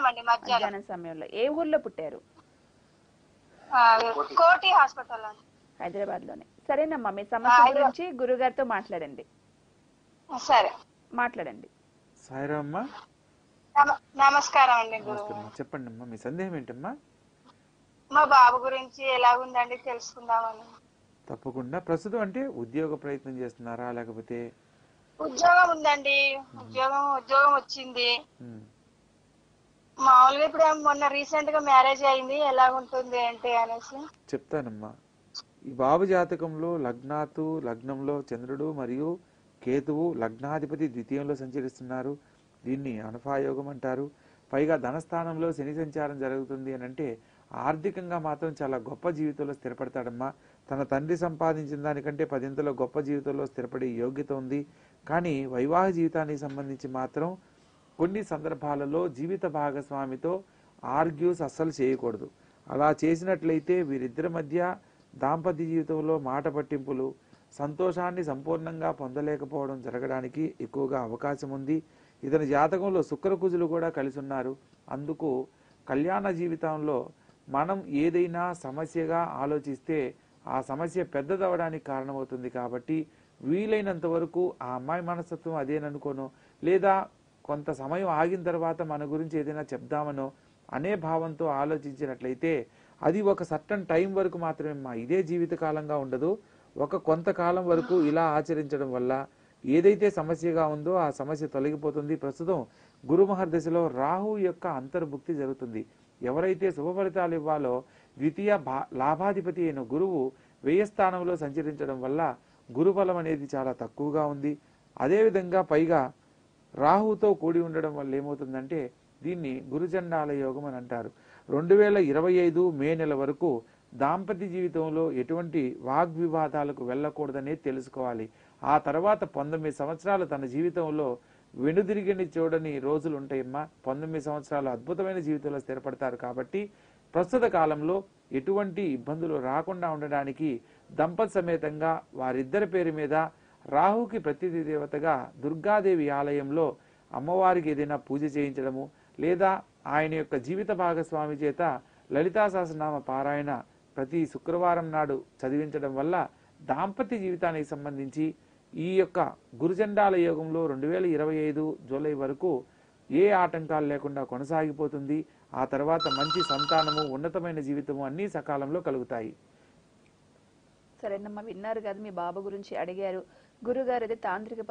మధ్యాహ్నం అండి, మధ్యాహ్నం. మధ్యాహ్నం సమయంలో ఏ ఊర్లో పుట్టారు? ఆ, కోటి హాస్పిటల్ అండి. హైదరాబాద్ లోనే. సరేనమ్మా, మీ సమస్య గురించి గురుగారితో మాట్లాడండి. సరే, మాట్లాడండి. సాయిరామ్మ, నమస్కారం అండి గురువు. నమస్కారం. చెప్పండి అమ్మా, మీ సందేహం ఏంటమ్మా? మా బాబు గురించి ఎలాగుందండి తెలుసుకుందామని. తప్పకుండా. ప్రస్తుతం అంటే ఉద్యోగ ప్రయత్నం చేస్తున్నారా, లేకపోతే? ఉద్యోగం ఉందండి, ఉద్యోగం వచ్చింది. ఉమ్, మామూలుగా ఇప్పుడు మొన్న రీసెంట్ గా మ్యారేజ్ అయింది, ఎలాగుంటుంది ఏంటి అనేసి చెప్తానమ్మా. ఈ బాబు జాతకంలో లగ్నంలో చంద్రుడు మరియు కేతువు, లగ్నాధిపతి ద్వితీయంలో సంచరిస్తున్నారు. దీన్ని అనుఫాయోగం అంటారు. పైగా ధనస్థానంలో శని సంచారం జరుగుతుంది అని అంటే ఆర్థికంగా మాత్రం చాలా గొప్ప జీవితంలో స్థిరపడతాడమ్మా. తన తండ్రి సంపాదించిన దానికంటే 10 గొప్ప జీవితంలో స్థిరపడే యోగ్యత ఉంది. కానీ వైవాహిక జీవితానికి సంబంధించి మాత్రం కొన్ని సందర్భాలలో జీవిత భాగస్వామితో ఆర్గ్యూస్ అస్సలు చేయకూడదు. అలా చేసినట్లయితే వీరిద్దరి మధ్య దాంపత్య జీవితంలో మాట పట్టింపులు, సంతోషాన్ని సంపూర్ణంగా పొందలేకపోవడం జరగడానికి ఎక్కువగా అవకాశం ఉంది. ఇతని జాతకంలో శుక్రకుజులు కూడా కలిసి ఉన్నారు. అందుకు కళ్యాణ జీవితంలో మనం ఏదైనా సమస్యగా ఆలోచిస్తే ఆ సమస్య పెద్దదవడానికి కారణమవుతుంది. కాబట్టి వీలైనంత వరకు ఆ అమ్మాయి మనస్తత్వం అదేననుకోనో, లేదా కొంత సమయం ఆగిన తర్వాత మన గురించి ఏదైనా చెప్దామనో అనే భావంతో ఆలోచించినట్లయితే అది ఒక సర్టన్ టైం వరకు మాత్రమే, ఇదే జీవితకాలంగా ఉండదు. ఒక కొంతకాలం వరకు ఇలా ఆచరించడం వల్ల ఏదైతే సమస్యగా ఉందో ఆ సమస్య తొలగిపోతుంది. ప్రస్తుతం గురు మహర్దశలో రాహు యొక్క అంతర్భుక్తి జరుగుతుంది. ఎవరైతే శుభ ఫలితాలు ఇవ్వాలో ద్వితీయ లాభాధిపతి అయిన గురువు వ్యయ స్థానంలో సంచరించడం వల్ల గురుఫలం అనేది చాలా తక్కువగా ఉంది. అదేవిధంగా పైగా రాహుతో కూడి ఉండడం వల్ల ఏమవుతుందంటే దీన్ని గురుచండాల యోగం అని అంటారు. 2025 మే నెల వరకు దాంపత్య జీవితంలో ఎటువంటి వాగ్వివాదాలకు వెళ్ళకూడదనే తెలుసుకోవాలి. ఆ తర్వాత 19 సంవత్సరాలు తన జీవితంలో వెనుదిరిగిని చూడని రోజులు ఉంటాయమ్మా. 19 సంవత్సరాలు అద్భుతమైన జీవితంలో స్థిరపడతారు. కాబట్టి ప్రస్తుత కాలంలో ఎటువంటి ఇబ్బందులు రాకుండా ఉండడానికి దంపతి సమేతంగా వారిద్దరి పేరు మీద రాహుకి ప్రతినిధి దేవతగా దుర్గాదేవి ఆలయంలో అమ్మవారికి ఏదైనా పూజ చేయించడము, లేదా ఆయన యొక్క జీవిత భాగస్వామి చేత లలితా సహస్రనామ పారాయణ ప్రతి శుక్రవారం నాడు చదివించడం వల్ల దాంపత్య జీవితానికి సంబంధించి ఈ యొక్క గురుచండాల యోగంలో 2025 జూలై వరకు ఏ ఆటంకాలు లేకుండా కొనసాగిపోతుంది. ఆ తర్వాత మంచి సంతానము, ఉన్నతమైన జీవితము అన్నీ సకాలంలో కలుగుతాయి. సరేనమ్మా, విన్నారు కదా, మీ బాబు గురించి అడిగారు. గురుగారు అయితే తాంత్రిక